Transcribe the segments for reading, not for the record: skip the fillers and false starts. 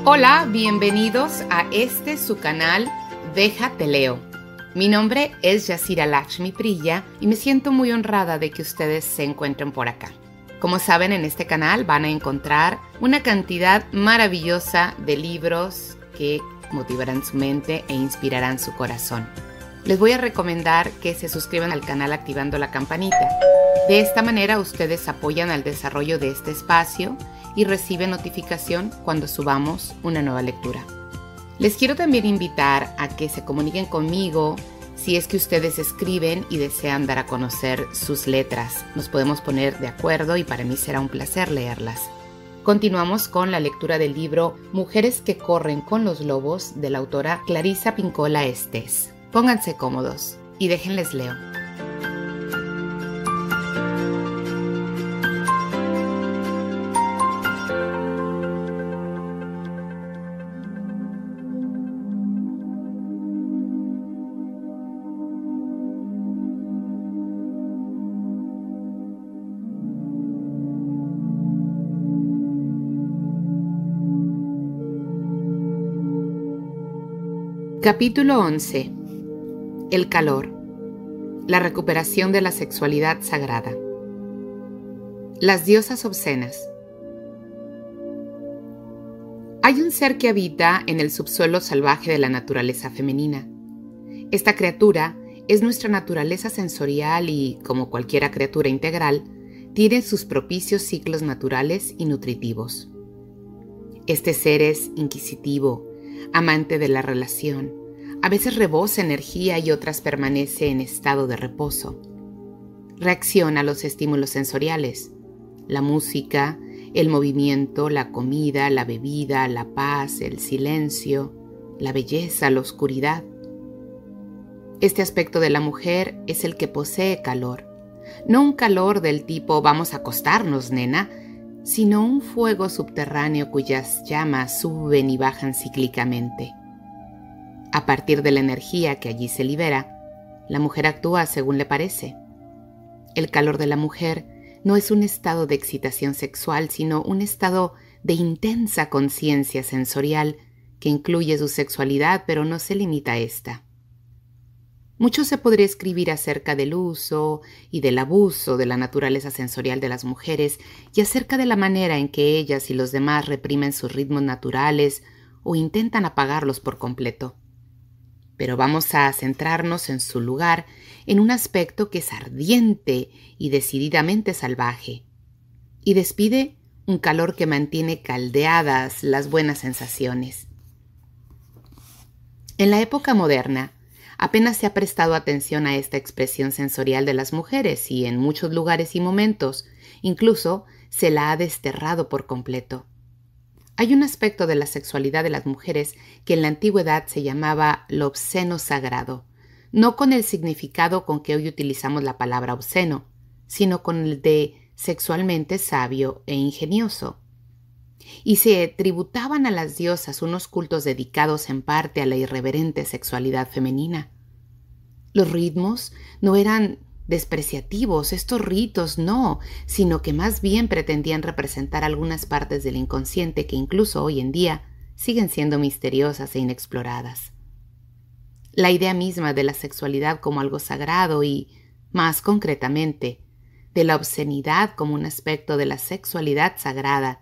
Hola, bienvenidos a su canal Déjate Leo. Mi nombre es Yasira Lakshmi Priya y me siento muy honrada de que ustedes se encuentren por acá. Como saben, en este canal van a encontrar una cantidad maravillosa de libros que motivarán su mente e inspirarán su corazón. Les voy a recomendar que se suscriban al canal activando la campanita. De esta manera ustedes apoyan al desarrollo de este espacio y reciben notificación cuando subamos una nueva lectura. Les quiero también invitar a que se comuniquen conmigo si es que ustedes escriben y desean dar a conocer sus letras. Nos podemos poner de acuerdo y para mí será un placer leerlas. Continuamos con la lectura del libro Mujeres que corren con los lobos de la autora Clarissa Pinkola Estés. Pónganse cómodos y déjenles leo. Capítulo 11. El calor. La recuperación de la sexualidad sagrada. Las diosas obscenas. Hay un ser que habita en el subsuelo salvaje de la naturaleza femenina. Esta criatura es nuestra naturaleza sensorial y, como cualquier criatura integral, tiene sus propicios ciclos naturales y nutritivos. Este ser es inquisitivo, amante de la relación. A veces rebosa energía y otras permanece en estado de reposo. Reacciona a los estímulos sensoriales, la música, el movimiento, la comida, la bebida, la paz, el silencio, la belleza, la oscuridad. Este aspecto de la mujer es el que posee calor. No un calor del tipo vamos a acostarnos, nena, sino un fuego subterráneo cuyas llamas suben y bajan cíclicamente. A partir de la energía que allí se libera, la mujer actúa según le parece. El calor de la mujer no es un estado de excitación sexual, sino un estado de intensa conciencia sensorial que incluye su sexualidad, pero no se limita a esta. Mucho se podría escribir acerca del uso y del abuso de la naturaleza sensorial de las mujeres y acerca de la manera en que ellas y los demás reprimen sus ritmos naturales o intentan apagarlos por completo. Pero vamos a centrarnos en su lugar, en un aspecto que es ardiente y decididamente salvaje, y despide un calor que mantiene caldeadas las buenas sensaciones. En la época moderna, apenas se ha prestado atención a esta expresión sensorial de las mujeres y en muchos lugares y momentos, incluso, se la ha desterrado por completo. Hay un aspecto de la sexualidad de las mujeres que en la antigüedad se llamaba lo obsceno sagrado, no con el significado con que hoy utilizamos la palabra obsceno, sino con el de sexualmente sabio e ingenioso. Y se tributaban a las diosas unos cultos dedicados en parte a la irreverente sexualidad femenina. Los ritmos no eran despreciativos, estos ritos no, sino que más bien pretendían representar algunas partes del inconsciente que incluso hoy en día siguen siendo misteriosas e inexploradas. La idea misma de la sexualidad como algo sagrado y, más concretamente, de la obscenidad como un aspecto de la sexualidad sagrada,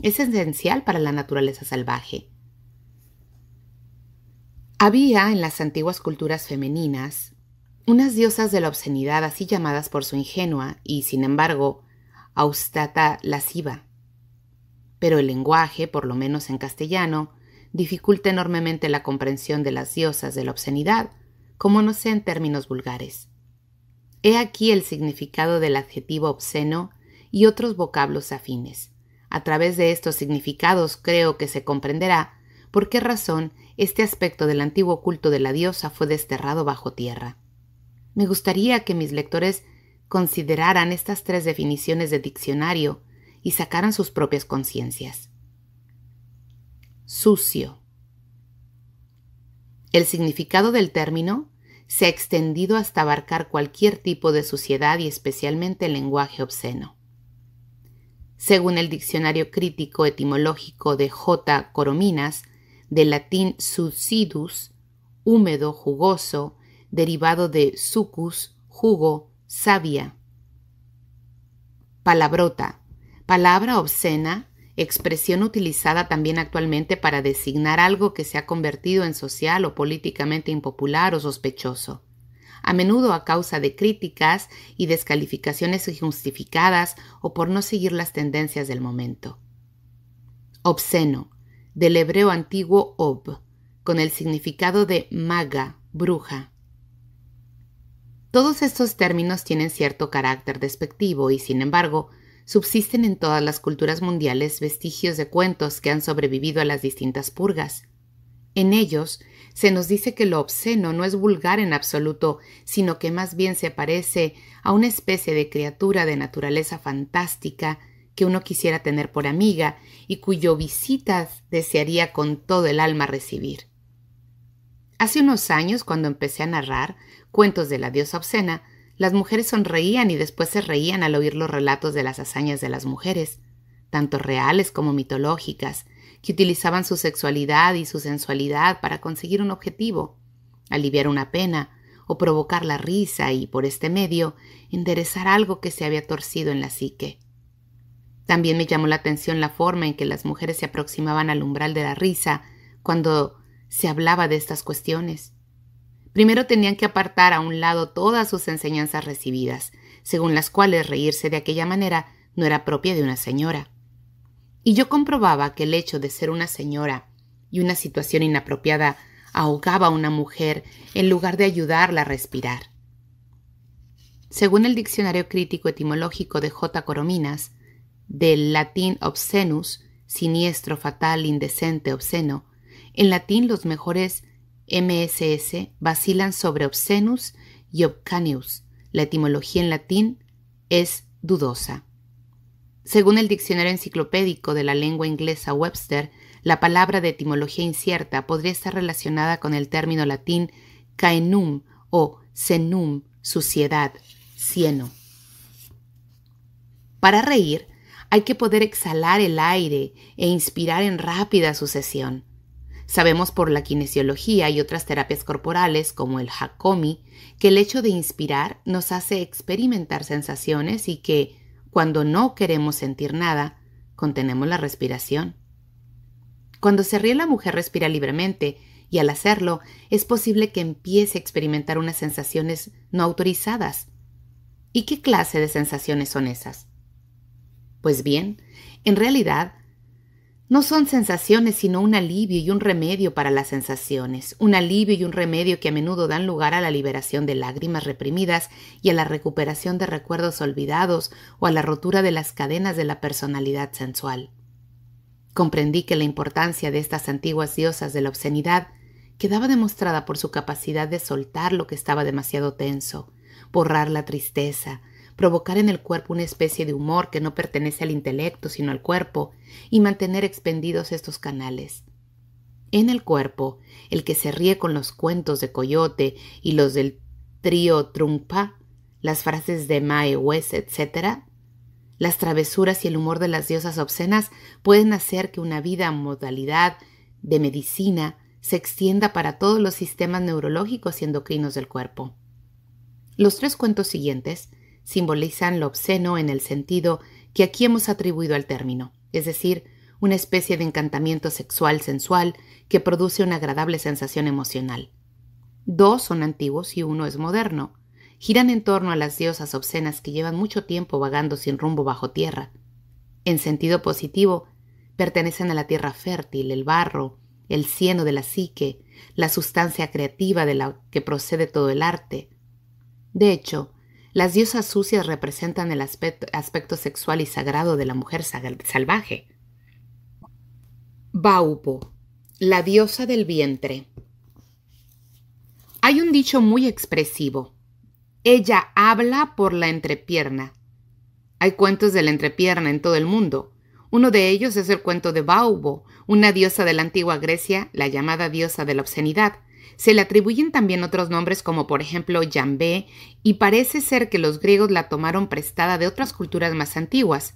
es esencial para la naturaleza salvaje. Había en las antiguas culturas femeninas unas diosas de la obscenidad así llamadas por su ingenua y, sin embargo, austata lasciva. Pero el lenguaje, por lo menos en castellano, dificulta enormemente la comprensión de las diosas de la obscenidad, como no sea en términos vulgares. He aquí el significado del adjetivo obsceno y otros vocablos afines. A través de estos significados creo que se comprenderá por qué razón este aspecto del antiguo culto de la diosa fue desterrado bajo tierra. Me gustaría que mis lectores consideraran estas tres definiciones de diccionario y sacaran sus propias conciencias. Sucio. El significado del término se ha extendido hasta abarcar cualquier tipo de suciedad y especialmente el lenguaje obsceno. Según el Diccionario Crítico Etimológico de J. Corominas, del latín succidus, húmedo, jugoso, derivado de succus, jugo, savia. Palabrota, palabra obscena, expresión utilizada también actualmente para designar algo que se ha convertido en social o políticamente impopular o sospechoso, a menudo a causa de críticas y descalificaciones injustificadas o por no seguir las tendencias del momento. Obsceno, del hebreo antiguo ob, con el significado de maga, bruja. Todos estos términos tienen cierto carácter despectivo y, sin embargo, subsisten en todas las culturas mundiales vestigios de cuentos que han sobrevivido a las distintas purgas. En ellos se nos dice que lo obsceno no es vulgar en absoluto, sino que más bien se parece a una especie de criatura de naturaleza fantástica que uno quisiera tener por amiga y cuyo visitas desearía con todo el alma recibir. Hace unos años, cuando empecé a narrar cuentos de la diosa obscena, las mujeres sonreían y después se reían al oír los relatos de las hazañas de las mujeres, tanto reales como mitológicas, que utilizaban su sexualidad y su sensualidad para conseguir un objetivo, aliviar una pena o provocar la risa y, por este medio, enderezar algo que se había torcido en la psique. También me llamó la atención la forma en que las mujeres se aproximaban al umbral de la risa cuando se hablaba de estas cuestiones. Primero tenían que apartar a un lado todas sus enseñanzas recibidas, según las cuales reírse de aquella manera no era propia de una señora. Y yo comprobaba que el hecho de ser una señora y una situación inapropiada ahogaba a una mujer en lugar de ayudarla a respirar. Según el Diccionario Crítico Etimológico de J. Corominas, del latín obscenus, siniestro, fatal, indecente, obsceno, en latín los mejores MSS vacilan sobre obscenus y obscaneus. La etimología en latín es dudosa. Según el Diccionario Enciclopédico de la Lengua Inglesa Webster, la palabra de etimología incierta podría estar relacionada con el término latín caenum o senum, suciedad, cieno. Para reír, hay que poder exhalar el aire e inspirar en rápida sucesión. Sabemos por la kinesiología y otras terapias corporales, como el Hakomi, que el hecho de inspirar nos hace experimentar sensaciones y que, cuando no queremos sentir nada, contenemos la respiración. Cuando se ríe la mujer respira libremente y al hacerlo es posible que empiece a experimentar unas sensaciones no autorizadas. ¿Y qué clase de sensaciones son esas? Pues bien, en realidad, no son sensaciones, sino un alivio y un remedio para las sensaciones, un alivio y un remedio que a menudo dan lugar a la liberación de lágrimas reprimidas y a la recuperación de recuerdos olvidados o a la rotura de las cadenas de la personalidad sensual. Comprendí que la importancia de estas antiguas diosas de la obscenidad quedaba demostrada por su capacidad de soltar lo que estaba demasiado tenso, borrar la tristeza, provocar en el cuerpo una especie de humor que no pertenece al intelecto sino al cuerpo y mantener expendidos estos canales. En el cuerpo, el que se ríe con los cuentos de Coyote y los del trío Trungpa, las frases de Mae West, etc., las travesuras y el humor de las diosas obscenas pueden hacer que una vida modalidad de medicina se extienda para todos los sistemas neurológicos y endocrinos del cuerpo. Los 3 cuentos siguientes simbolizan lo obsceno en el sentido que aquí hemos atribuido al término, es decir, una especie de encantamiento sexual sensual que produce una agradable sensación emocional. 2 son antiguos y 1 es moderno. Giran en torno a las diosas obscenas que llevan mucho tiempo vagando sin rumbo bajo tierra. En sentido positivo, pertenecen a la tierra fértil, el barro, el cieno de la psique, la sustancia creativa de la que procede todo el arte. De hecho, las diosas sucias representan el aspecto sexual y sagrado de la mujer salvaje. Baubo, la diosa del vientre. Hay un dicho muy expresivo. Ella habla por la entrepierna. Hay cuentos de la entrepierna en todo el mundo. Uno de ellos es el cuento de Baubo, una diosa de la antigua Grecia, la llamada diosa de la obscenidad. Se le atribuyen también otros nombres como por ejemplo Yambé, y parece ser que los griegos la tomaron prestada de otras culturas más antiguas.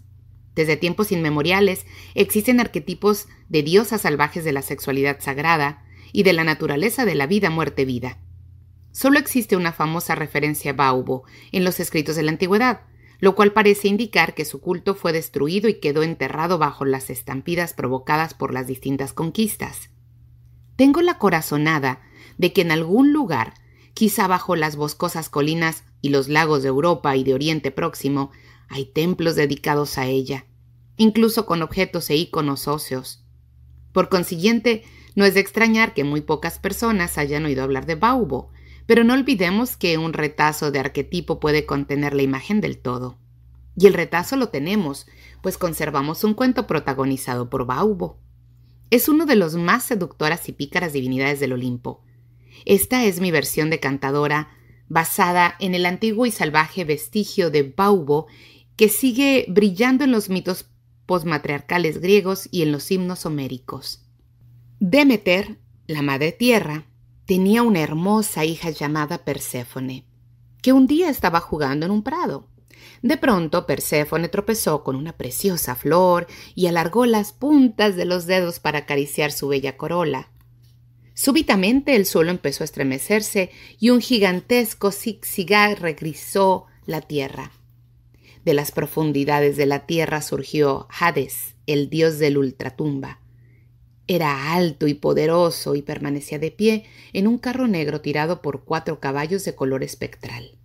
Desde tiempos inmemoriales existen arquetipos de diosas salvajes de la sexualidad sagrada y de la naturaleza de la vida, muerte, vida. Solo existe una famosa referencia a Baubo en los escritos de la antigüedad, lo cual parece indicar que su culto fue destruido y quedó enterrado bajo las estampidas provocadas por las distintas conquistas. Tengo la corazonada de que en algún lugar, quizá bajo las boscosas colinas y los lagos de Europa y de Oriente Próximo, hay templos dedicados a ella, incluso con objetos e íconos óseos. Por consiguiente, no es de extrañar que muy pocas personas hayan oído hablar de Baubo, pero no olvidemos que un retazo de arquetipo puede contener la imagen del todo. Y el retazo lo tenemos, pues conservamos un cuento protagonizado por Baubo. Es uno de los más seductoras y pícaras divinidades del Olimpo. Esta es mi versión de cantadora, basada en el antiguo y salvaje vestigio de Baubo, que sigue brillando en los mitos posmatriarcales griegos y en los himnos homéricos. Demeter, la madre tierra, tenía una hermosa hija llamada Perséfone, que un día estaba jugando en un prado. De pronto Perséfone tropezó con una preciosa flor y alargó las puntas de los dedos para acariciar su bella corola. Súbitamente el suelo empezó a estremecerse y un gigantesco zigzag regrizó la tierra. De las profundidades de la tierra surgió Hades, el dios del ultratumba. Era alto y poderoso y permanecía de pie en un carro negro tirado por 4 caballos de color espectral.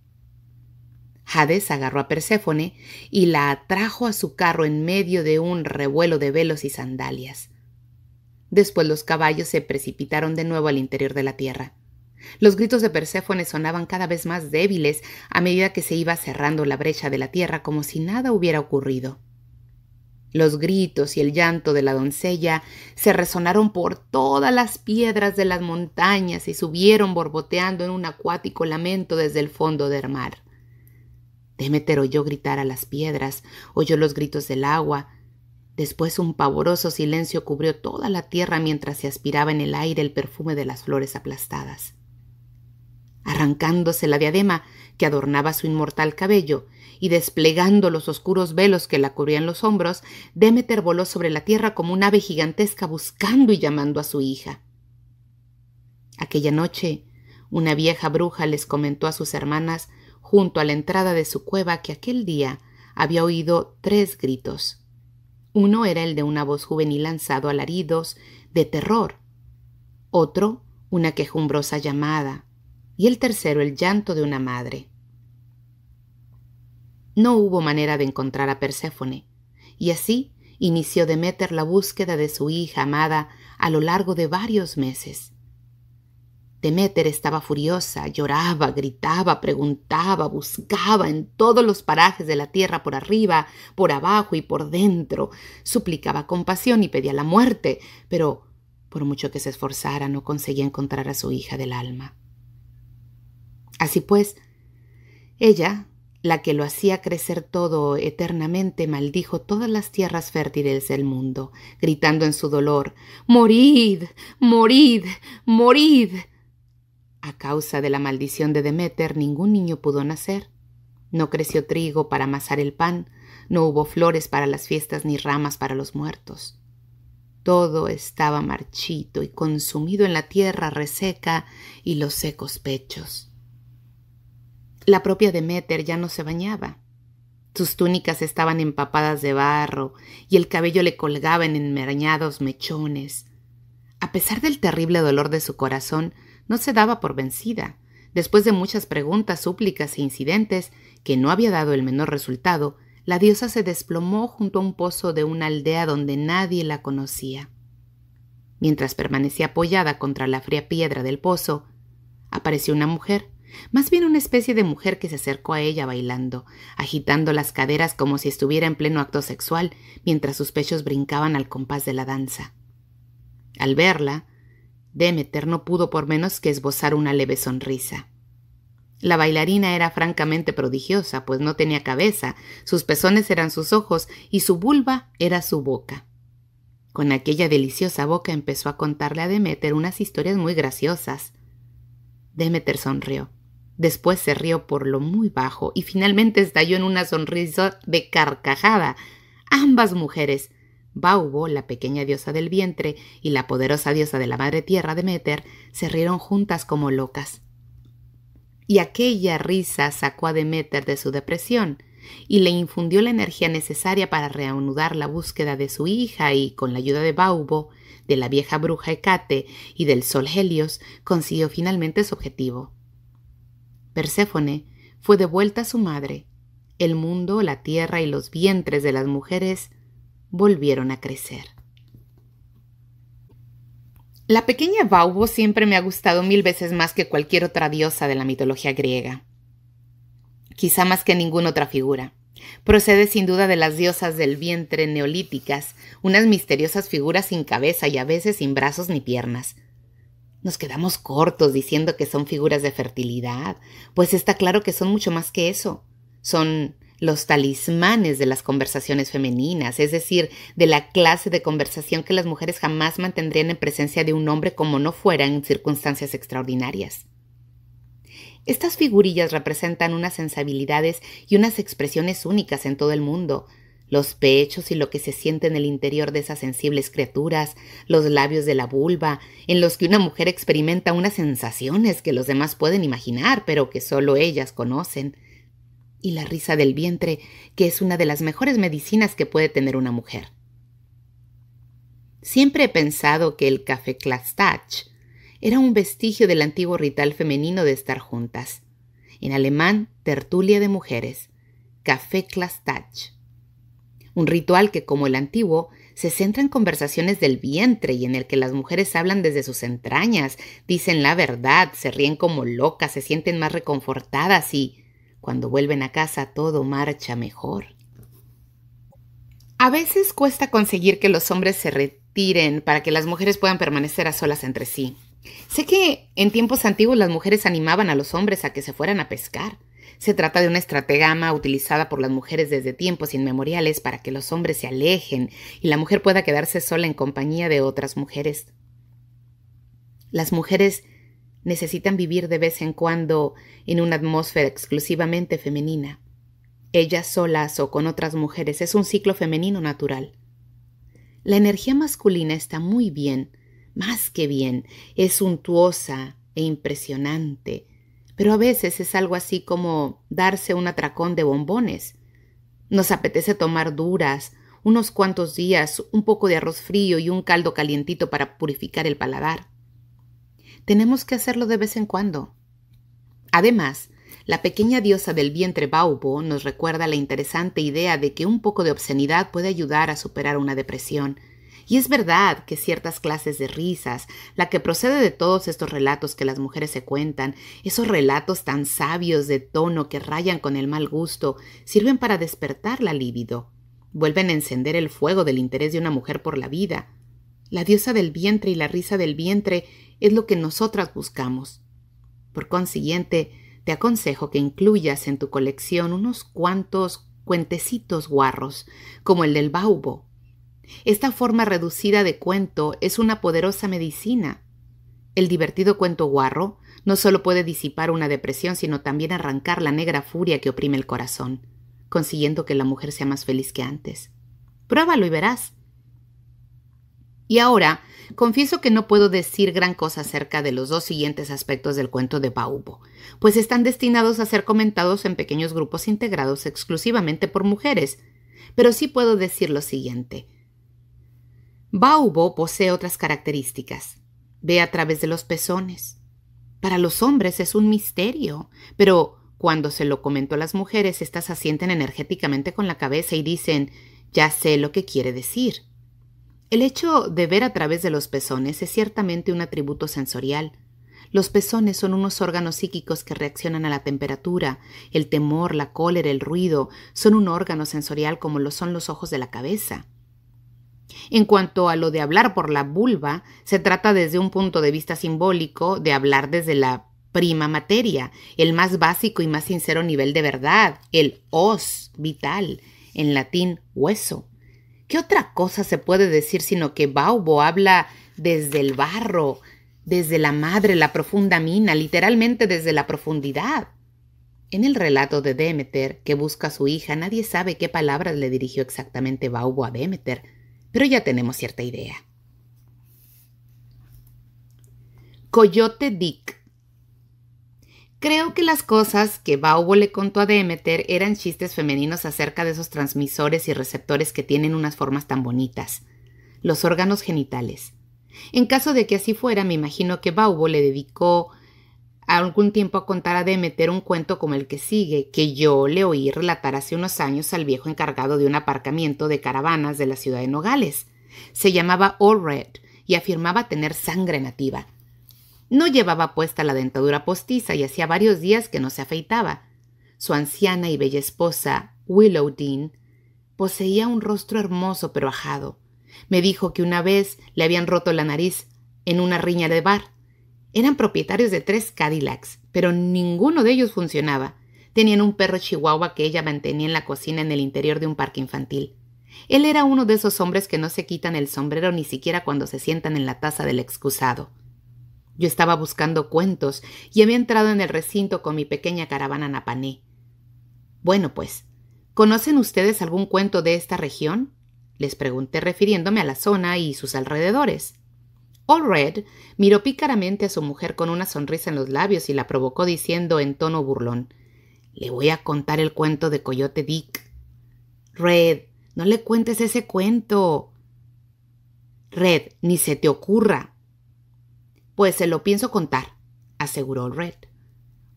Hades agarró a Perséfone y la atrajo a su carro en medio de un revuelo de velos y sandalias. Después los caballos se precipitaron de nuevo al interior de la tierra. Los gritos de Perséfone sonaban cada vez más débiles a medida que se iba cerrando la brecha de la tierra como si nada hubiera ocurrido. Los gritos y el llanto de la doncella se resonaron por todas las piedras de las montañas y subieron borboteando en un acuático lamento desde el fondo del mar. Demeter oyó gritar a las piedras, oyó los gritos del agua. Después un pavoroso silencio cubrió toda la tierra mientras se aspiraba en el aire el perfume de las flores aplastadas. Arrancándose la diadema que adornaba su inmortal cabello y desplegando los oscuros velos que la cubrían los hombros, Demeter voló sobre la tierra como un ave gigantesca buscando y llamando a su hija. Aquella noche, una vieja bruja les comentó a sus hermanas junto a la entrada de su cueva que aquel día había oído 3 gritos. Uno era el de una voz juvenil lanzado alaridos de terror, otro una quejumbrosa llamada, y el tercero el llanto de una madre. No hubo manera de encontrar a Perséfone, y así inició Demeter la búsqueda de su hija amada a lo largo de varios meses. Demeter estaba furiosa, lloraba, gritaba, preguntaba, buscaba en todos los parajes de la tierra, por arriba, por abajo y por dentro. Suplicaba compasión y pedía la muerte, pero por mucho que se esforzara no conseguía encontrar a su hija del alma. Así pues, ella, la que lo hacía crecer todo eternamente, maldijo todas las tierras fértiles del mundo, gritando en su dolor: «¡Morid! ¡Morid! ¡Morid!». A causa de la maldición de Demeter, ningún niño pudo nacer. No creció trigo para amasar el pan, no hubo flores para las fiestas ni ramas para los muertos. Todo estaba marchito y consumido en la tierra reseca y los secos pechos. La propia Demeter ya no se bañaba. Sus túnicas estaban empapadas de barro y el cabello le colgaba en enmarañados mechones. A pesar del terrible dolor de su corazón, no se daba por vencida. Después de muchas preguntas, súplicas e incidentes que no había dado el menor resultado, la diosa se desplomó junto a un pozo de una aldea donde nadie la conocía. Mientras permanecía apoyada contra la fría piedra del pozo, apareció una mujer, más bien una especie de mujer que se acercó a ella bailando, agitando las caderas como si estuviera en pleno acto sexual, mientras sus pechos brincaban al compás de la danza. Al verla, Demeter no pudo por menos que esbozar una leve sonrisa. La bailarina era francamente prodigiosa, pues no tenía cabeza, sus pezones eran sus ojos y su vulva era su boca. Con aquella deliciosa boca empezó a contarle a Demeter unas historias muy graciosas. Demeter sonrió. Después se rió por lo muy bajo y finalmente estalló en una sonrisa de carcajada. Ambas mujeres, Baubo, la pequeña diosa del vientre, y la poderosa diosa de la madre tierra, Deméter, se rieron juntas como locas. Y aquella risa sacó a Deméter de su depresión y le infundió la energía necesaria para reanudar la búsqueda de su hija y, con la ayuda de Baubo, de la vieja bruja Hecate y del sol Helios, consiguió finalmente su objetivo. Perséfone fue devuelta a su madre. El mundo, la tierra y los vientres de las mujeres volvieron a crecer. La pequeña Baubo siempre me ha gustado 1000 veces más que cualquier otra diosa de la mitología griega. Quizá más que ninguna otra figura. Procede sin duda de las diosas del vientre neolíticas, unas misteriosas figuras sin cabeza y a veces sin brazos ni piernas. Nos quedamos cortos diciendo que son figuras de fertilidad, pues está claro que son mucho más que eso. Son los talismanes de las conversaciones femeninas, es decir, de la clase de conversación que las mujeres jamás mantendrían en presencia de un hombre como no fuera en circunstancias extraordinarias. Estas figurillas representan unas sensibilidades y unas expresiones únicas en todo el mundo. Los pechos y lo que se siente en el interior de esas sensibles criaturas, los labios de la vulva, en los que una mujer experimenta unas sensaciones que los demás pueden imaginar, pero que solo ellas conocen. Y la risa del vientre, que es una de las mejores medicinas que puede tener una mujer. Siempre he pensado que el Kaffeeklatsch era un vestigio del antiguo ritual femenino de estar juntas. En alemán, tertulia de mujeres, Kaffeeklatsch. Un ritual que, como el antiguo, se centra en conversaciones del vientre y en el que las mujeres hablan desde sus entrañas, dicen la verdad, se ríen como locas, se sienten más reconfortadas y, cuando vuelven a casa, todo marcha mejor. A veces cuesta conseguir que los hombres se retiren para que las mujeres puedan permanecer a solas entre sí. Sé que en tiempos antiguos las mujeres animaban a los hombres a que se fueran a pescar. Se trata de una estratagema utilizada por las mujeres desde tiempos inmemoriales para que los hombres se alejen y la mujer pueda quedarse sola en compañía de otras mujeres. Las mujeres necesitan vivir de vez en cuando en una atmósfera exclusivamente femenina. Ellas solas o con otras mujeres es un ciclo femenino natural. La energía masculina está muy bien, más que bien, es suntuosa e impresionante, pero a veces es algo así como darse un atracón de bombones. Nos apetece tomar duras, unos cuantos días, un poco de arroz frío y un caldo calientito para purificar el paladar. Tenemos que hacerlo de vez en cuando. Además, la pequeña diosa del vientre Baubo nos recuerda la interesante idea de que un poco de obscenidad puede ayudar a superar una depresión. Y es verdad que ciertas clases de risas, la que procede de todos estos relatos que las mujeres se cuentan, esos relatos tan sabios de tono que rayan con el mal gusto, sirven para despertar la libido. Vuelven a encender el fuego del interés de una mujer por la vida. La diosa del vientre y la risa del vientre es lo que nosotras buscamos. Por consiguiente, te aconsejo que incluyas en tu colección unos cuantos cuentecitos guarros, como el del Baubo. Esta forma reducida de cuento es una poderosa medicina. El divertido cuento guarro no solo puede disipar una depresión, sino también arrancar la negra furia que oprime el corazón, consiguiendo que la mujer sea más feliz que antes. Pruébalo y verás. Y ahora, confieso que no puedo decir gran cosa acerca de los dos siguientes aspectos del cuento de Baubo, pues están destinados a ser comentados en pequeños grupos integrados exclusivamente por mujeres, pero sí puedo decir lo siguiente. Baubo posee otras características. Ve a través de los pezones. Para los hombres es un misterio, pero cuando se lo comento a las mujeres, éstas asienten energéticamente con la cabeza y dicen, ya sé lo que quiere decir. El hecho de ver a través de los pezones es ciertamente un atributo sensorial. Los pezones son unos órganos psíquicos que reaccionan a la temperatura, el temor, la cólera, el ruido. Son un órgano sensorial como lo son los ojos de la cabeza. En cuanto a lo de hablar por la vulva, se trata desde un punto de vista simbólico de hablar desde la prima materia, el más básico y más sincero nivel de verdad, el os vital, en latín hueso. ¿Qué otra cosa se puede decir sino que Baubo habla desde el barro, desde la madre, la profunda mina, literalmente desde la profundidad? En el relato de Demeter, que busca a su hija, nadie sabe qué palabras le dirigió exactamente Baubo a Demeter, pero ya tenemos cierta idea. Coyote Dick. Creo que las cosas que Baubo le contó a Demeter eran chistes femeninos acerca de esos transmisores y receptores que tienen unas formas tan bonitas, los órganos genitales. En caso de que así fuera, me imagino que Baubo le dedicó algún tiempo a contar a Demeter un cuento como el que sigue, que yo le oí relatar hace unos años al viejo encargado de un aparcamiento de caravanas de la ciudad de Nogales. Se llamaba All Red y afirmaba tener sangre nativa. No llevaba puesta la dentadura postiza y hacía varios días que no se afeitaba. Su anciana y bella esposa, Willow Dean, poseía un rostro hermoso pero ajado. Me dijo que una vez le habían roto la nariz en una riña de bar. Eran propietarios de 3 Cadillacs, pero ninguno de ellos funcionaba. Tenían un perro chihuahua que ella mantenía en la cocina en el interior de un parque infantil. Él era uno de esos hombres que no se quitan el sombrero ni siquiera cuando se sientan en la taza del excusado. Yo estaba buscando cuentos y había entrado en el recinto con mi pequeña caravana napané. Bueno, pues, ¿conocen ustedes algún cuento de esta región? Les pregunté refiriéndome a la zona y sus alrededores. All Red miró pícaramente a su mujer con una sonrisa en los labios y la provocó diciendo en tono burlón: «Le voy a contar el cuento de Coyote Dick». «Red, no le cuentes ese cuento». «Red, ni se te ocurra». «Pues se lo pienso contar», aseguró Red.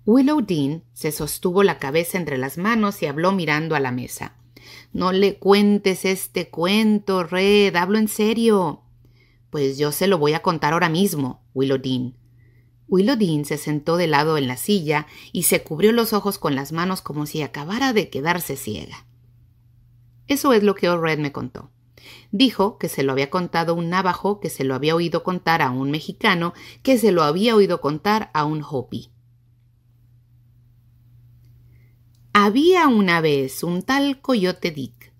Willow Dean se sostuvo la cabeza entre las manos y habló mirando a la mesa. «No le cuentes este cuento, Red, hablo en serio». «Pues yo se lo voy a contar ahora mismo, Willow Dean». Willow Dean se sentó de lado en la silla y se cubrió los ojos con las manos como si acabara de quedarse ciega. Eso es lo que All Red me contó. Dijo que se lo había contado un navajo, que se lo había oído contar a un mexicano, que se lo había oído contar a un hopi. Había una vez un tal Coyote Dick,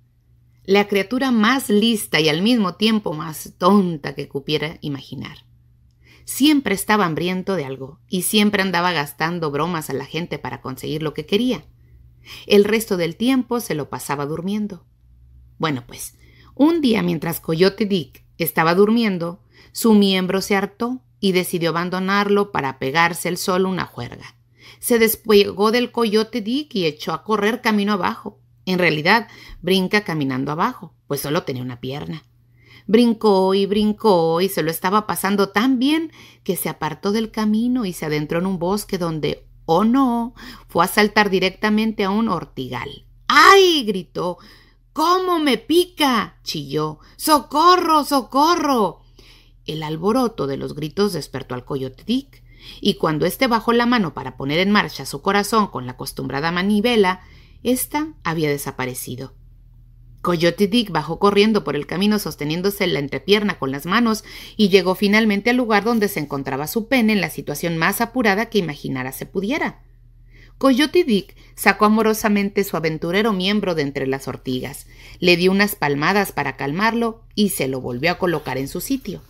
la criatura más lista y al mismo tiempo más tonta que cupiera imaginar. Siempre estaba hambriento de algo y siempre andaba gastando bromas a la gente para conseguir lo que quería. El resto del tiempo se lo pasaba durmiendo. Bueno, pues, un día mientras Coyote Dick estaba durmiendo, su miembro se hartó y decidió abandonarlo para pegarse él solo una juerga. Se despegó del Coyote Dick y echó a correr camino abajo. En realidad, brinca caminando abajo, pues solo tenía una pierna. Brincó y se lo estaba pasando tan bien que se apartó del camino y se adentró en un bosque donde, ¡oh no!, fue a saltar directamente a un ortigal. ¡Ay!, gritó. «¿Cómo me pica?», chilló. «¡Socorro, socorro!». El alboroto de los gritos despertó al Coyote Dick, y cuando éste bajó la mano para poner en marcha su corazón con la acostumbrada manivela, ésta había desaparecido. Coyote Dick bajó corriendo por el camino sosteniéndose la entrepierna con las manos y llegó finalmente al lugar donde se encontraba su pene en la situación más apurada que imaginara se pudiera. Coyote Dick sacó amorosamente su aventurero miembro de entre las ortigas, le dio unas palmadas para calmarlo y se lo volvió a colocar en su sitio.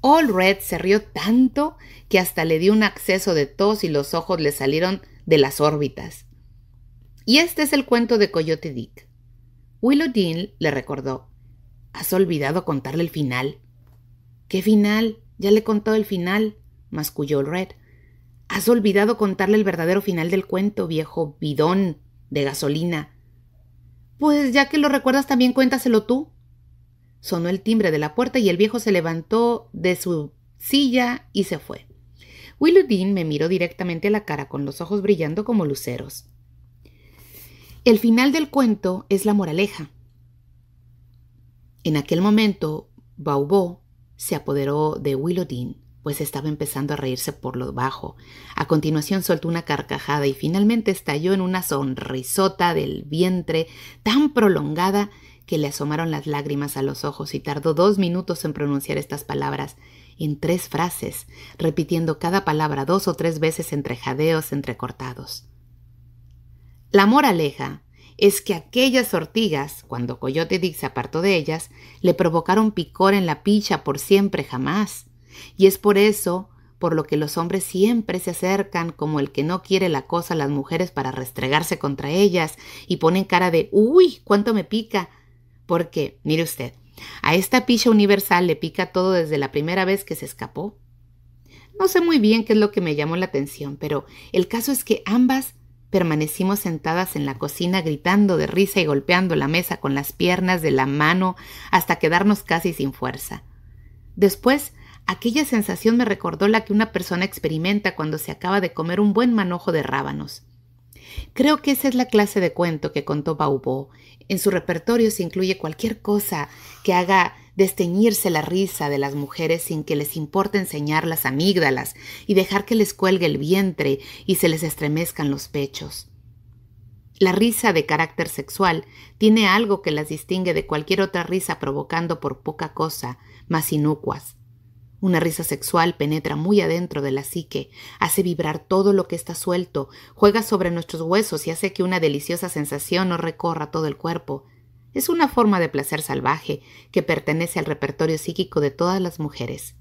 All Red se rió tanto que hasta le dio un acceso de tos y los ojos le salieron de las órbitas. Y este es el cuento de Coyote Dick. Willow Dean le recordó: «¿Has olvidado contarle el final?» «¿Qué final? Ya le he contado el final», masculló All Red. «Has olvidado contarle el verdadero final del cuento, viejo bidón de gasolina». «Pues ya que lo recuerdas también cuéntaselo tú». Sonó el timbre de la puerta y el viejo se levantó de su silla y se fue. Willow Dean me miró directamente a la cara con los ojos brillando como luceros. El final del cuento es la moraleja. En aquel momento, Baubo se apoderó de Willow Dean, pues estaba empezando a reírse por lo bajo. A continuación soltó una carcajada y finalmente estalló en una sonrisota del vientre tan prolongada que le asomaron las lágrimas a los ojos y tardó 2 minutos en pronunciar estas palabras en 3 frases, repitiendo cada palabra 2 o 3 veces entre jadeos entrecortados. La moraleja es que aquellas ortigas, cuando Coyote Dick se apartó de ellas, le provocaron picor en la picha por siempre jamás. Y es por eso por lo que los hombres siempre se acercan como el que no quiere la cosa a las mujeres para restregarse contra ellas y ponen cara de ¡uy! ¡Cuánto me pica! Porque, mire usted, a esta picha universal le pica todo desde la primera vez que se escapó. No sé muy bien qué es lo que me llamó la atención, pero el caso es que ambas permanecimos sentadas en la cocina gritando de risa y golpeando la mesa con las piernas de la mano hasta quedarnos casi sin fuerza. Después, aquella sensación me recordó la que una persona experimenta cuando se acaba de comer un buen manojo de rábanos. Creo que esa es la clase de cuento que contó Baubó. En su repertorio se incluye cualquier cosa que haga desteñirse la risa de las mujeres sin que les importe enseñar las amígdalas y dejar que les cuelgue el vientre y se les estremezcan los pechos. La risa de carácter sexual tiene algo que las distingue de cualquier otra risa provocando por poca cosa, más inocuas. Una risa sexual penetra muy adentro de la psique, hace vibrar todo lo que está suelto, juega sobre nuestros huesos y hace que una deliciosa sensación nos recorra todo el cuerpo. Es una forma de placer salvaje que pertenece al repertorio psíquico de todas las mujeres.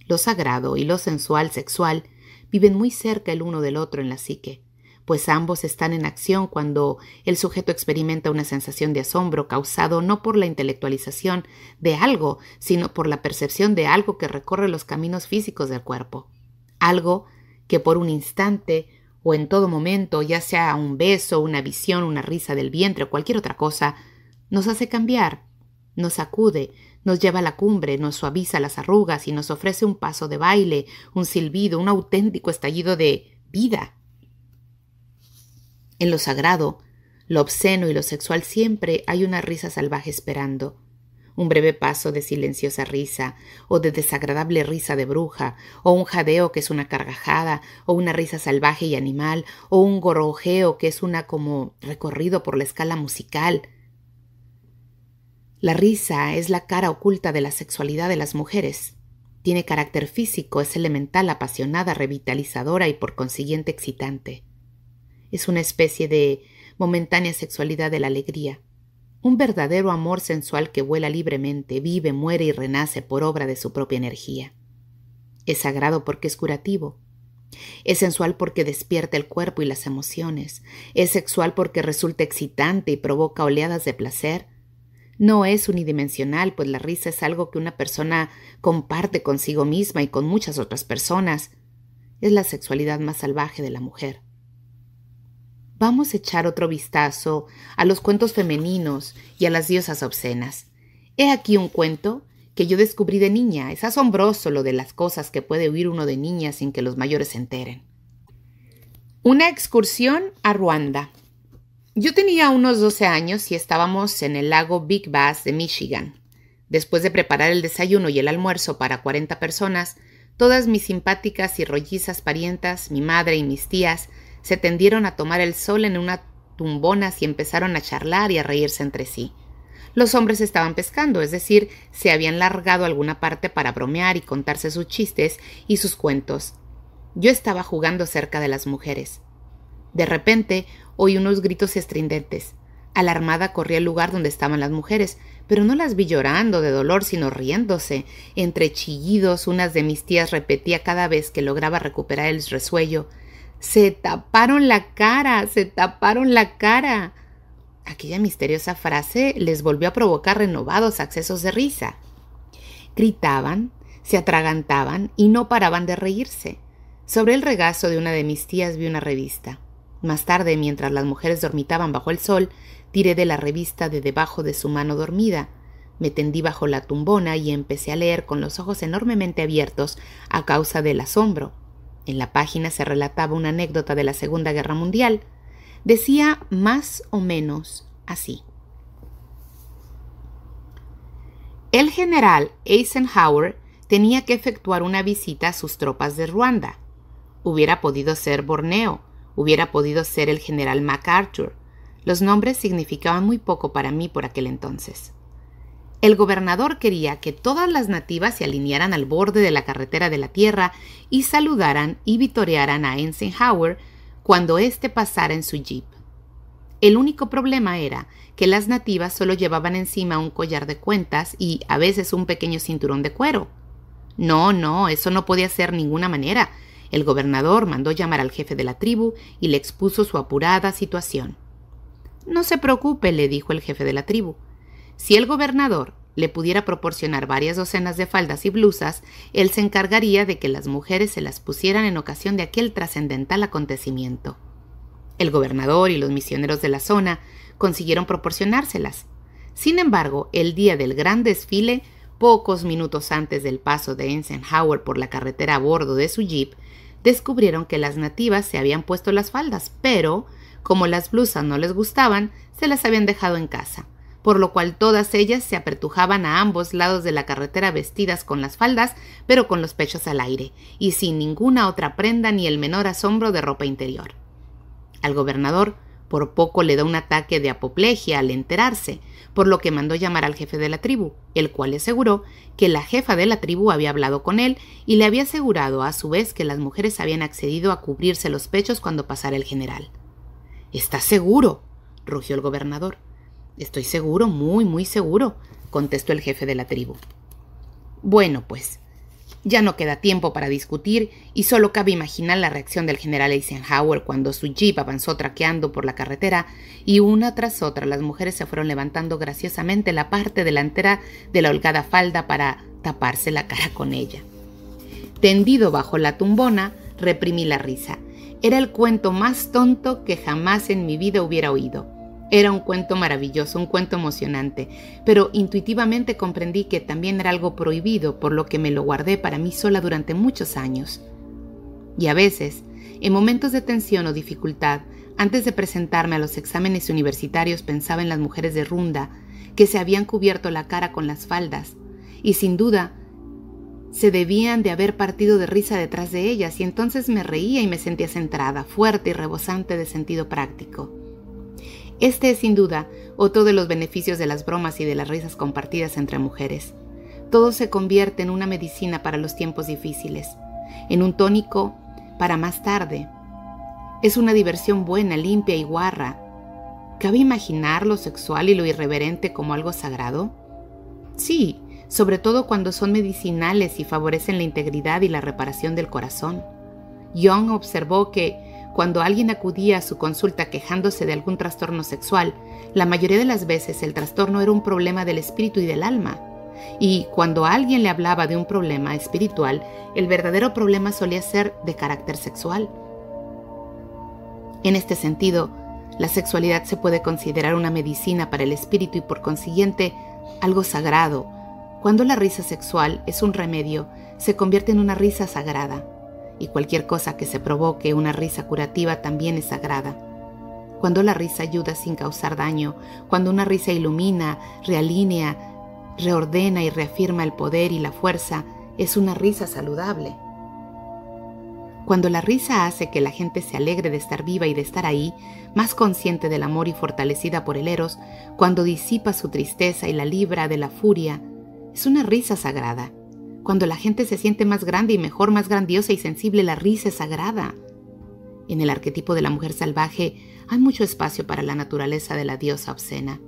Lo sagrado y lo sensual sexual viven muy cerca el uno del otro en la psique, pues ambos están en acción cuando el sujeto experimenta una sensación de asombro causado no por la intelectualización de algo, sino por la percepción de algo que recorre los caminos físicos del cuerpo. Algo que por un instante o en todo momento, ya sea un beso, una visión, una risa del vientre o cualquier otra cosa, nos hace cambiar, nos sacude, nos lleva a la cumbre, nos suaviza las arrugas y nos ofrece un paso de baile, un silbido, un auténtico estallido de vida. En lo sagrado, lo obsceno y lo sexual siempre hay una risa salvaje esperando, un breve paso de silenciosa risa, o de desagradable risa de bruja, o un jadeo que es una carcajada, o una risa salvaje y animal, o un gorrojeo que es una como recorrido por la escala musical. La risa es la cara oculta de la sexualidad de las mujeres. Tiene carácter físico, es elemental, apasionada, revitalizadora y por consiguiente excitante. Es una especie de momentánea sexualidad de la alegría, un verdadero amor sensual que vuela libremente, vive, muere y renace por obra de su propia energía. Es sagrado porque es curativo. Es sensual porque despierta el cuerpo y las emociones. Es sexual porque resulta excitante y provoca oleadas de placer. No es unidimensional, pues la risa es algo que una persona comparte consigo misma y con muchas otras personas. Es la sexualidad más salvaje de la mujer. Vamos a echar otro vistazo a los cuentos femeninos y a las diosas obscenas. He aquí un cuento que yo descubrí de niña. Es asombroso lo de las cosas que puede oír uno de niña sin que los mayores se enteren. Una excursión a Ruanda. Yo tenía unos 12 años y estábamos en el lago Big Bass de Michigan. Después de preparar el desayuno y el almuerzo para 40 personas, todas mis simpáticas y rollizas parientas, mi madre y mis tías, se tendieron a tomar el sol en una tumbona y empezaron a charlar y a reírse entre sí. Los hombres estaban pescando, es decir, se habían largado a alguna parte para bromear y contarse sus chistes y sus cuentos. Yo estaba jugando cerca de las mujeres. De repente oí unos gritos estridentes. Alarmada corrí al lugar donde estaban las mujeres, pero no las vi llorando de dolor, sino riéndose. Entre chillidos, unas de mis tías repetía cada vez que lograba recuperar el resuello: ¡Se taparon la cara! ¡Se taparon la cara! Aquella misteriosa frase les volvió a provocar renovados accesos de risa. Gritaban, se atragantaban y no paraban de reírse. Sobre el regazo de una de mis tías vi una revista. Más tarde, mientras las mujeres dormitaban bajo el sol, tiré de la revista de debajo de su mano dormida. Me tendí bajo la tumbona y empecé a leer con los ojos enormemente abiertos a causa del asombro. En la página se relataba una anécdota de la Segunda Guerra Mundial. Decía más o menos así. El general Eisenhower tenía que efectuar una visita a sus tropas de Ruanda. Hubiera podido ser Borneo, hubiera podido ser el general MacArthur. Los nombres significaban muy poco para mí por aquel entonces. El gobernador quería que todas las nativas se alinearan al borde de la carretera de la tierra y saludaran y vitorearan a Eisenhower cuando éste pasara en su jeep. El único problema era que las nativas solo llevaban encima un collar de cuentas y a veces un pequeño cinturón de cuero. No, eso no podía ser ninguna manera. El gobernador mandó llamar al jefe de la tribu y le expuso su apurada situación. No se preocupe, le dijo el jefe de la tribu. Si el gobernador le pudiera proporcionar varias docenas de faldas y blusas, él se encargaría de que las mujeres se las pusieran en ocasión de aquel trascendental acontecimiento. El gobernador y los misioneros de la zona consiguieron proporcionárselas. Sin embargo, el día del gran desfile, pocos minutos antes del paso de Eisenhower por la carretera a bordo de su jeep, descubrieron que las nativas se habían puesto las faldas, pero, como las blusas no les gustaban, se las habían dejado en casa, por lo cual todas ellas se apretujaban a ambos lados de la carretera vestidas con las faldas, pero con los pechos al aire, y sin ninguna otra prenda ni el menor asombro de ropa interior. Al gobernador por poco le da un ataque de apoplejía al enterarse, por lo que mandó llamar al jefe de la tribu, el cual le aseguró que la jefa de la tribu había hablado con él y le había asegurado a su vez que las mujeres habían accedido a cubrirse los pechos cuando pasara el general. «¿Estás seguro?», rugió el gobernador. «Estoy seguro, muy seguro», contestó el jefe de la tribu. Bueno, pues, ya no queda tiempo para discutir y solo cabe imaginar la reacción del general Eisenhower cuando su jeep avanzó traqueando por la carretera y una tras otra las mujeres se fueron levantando graciosamente la parte delantera de la holgada falda para taparse la cara con ella. Tendido bajo la tumbona, reprimí la risa. Era el cuento más tonto que jamás en mi vida hubiera oído. Era un cuento maravilloso, un cuento emocionante, pero intuitivamente comprendí que también era algo prohibido, por lo que me lo guardé para mí sola durante muchos años. Y a veces, en momentos de tensión o dificultad, antes de presentarme a los exámenes universitarios pensaba en las mujeres de Runda, que se habían cubierto la cara con las faldas, y sin duda se debían de haber partido de risa detrás de ellas, y entonces me reía y me sentía centrada, fuerte y rebosante de sentido práctico. Este es sin duda otro de los beneficios de las bromas y de las risas compartidas entre mujeres. Todo se convierte en una medicina para los tiempos difíciles, en un tónico para más tarde. Es una diversión buena, limpia y guarra. ¿Cabe imaginar lo sexual y lo irreverente como algo sagrado? Sí, sobre todo cuando son medicinales y favorecen la integridad y la reparación del corazón. Jung observó que cuando alguien acudía a su consulta quejándose de algún trastorno sexual, la mayoría de las veces el trastorno era un problema del espíritu y del alma. Y cuando alguien le hablaba de un problema espiritual, el verdadero problema solía ser de carácter sexual. En este sentido, la sexualidad se puede considerar una medicina para el espíritu y por consiguiente algo sagrado. Cuando la risa sexual es un remedio, se convierte en una risa sagrada. Y cualquier cosa que se provoque una risa curativa también es sagrada. Cuando la risa ayuda sin causar daño, cuando una risa ilumina, realinea, reordena y reafirma el poder y la fuerza, es una risa saludable. Cuando la risa hace que la gente se alegre de estar viva y de estar ahí, más consciente del amor y fortalecida por el eros, cuando disipa su tristeza y la libra de la furia, es una risa sagrada. Cuando la gente se siente más grande y mejor, más grandiosa y sensible, la risa es sagrada. En el arquetipo de la mujer salvaje hay mucho espacio para la naturaleza de la diosa obscena.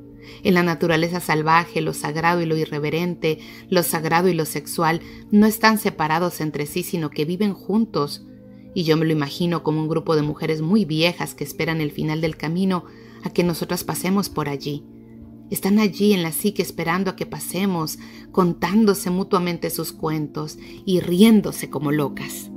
En la naturaleza salvaje, lo sagrado y lo irreverente, lo sagrado y lo sexual no están separados entre sí, sino que viven juntos. Y yo me lo imagino como un grupo de mujeres muy viejas que esperan el final del camino a que nosotras pasemos por allí. Están allí en la psique esperando a que pasemos, contándose mutuamente sus cuentos y riéndose como locas.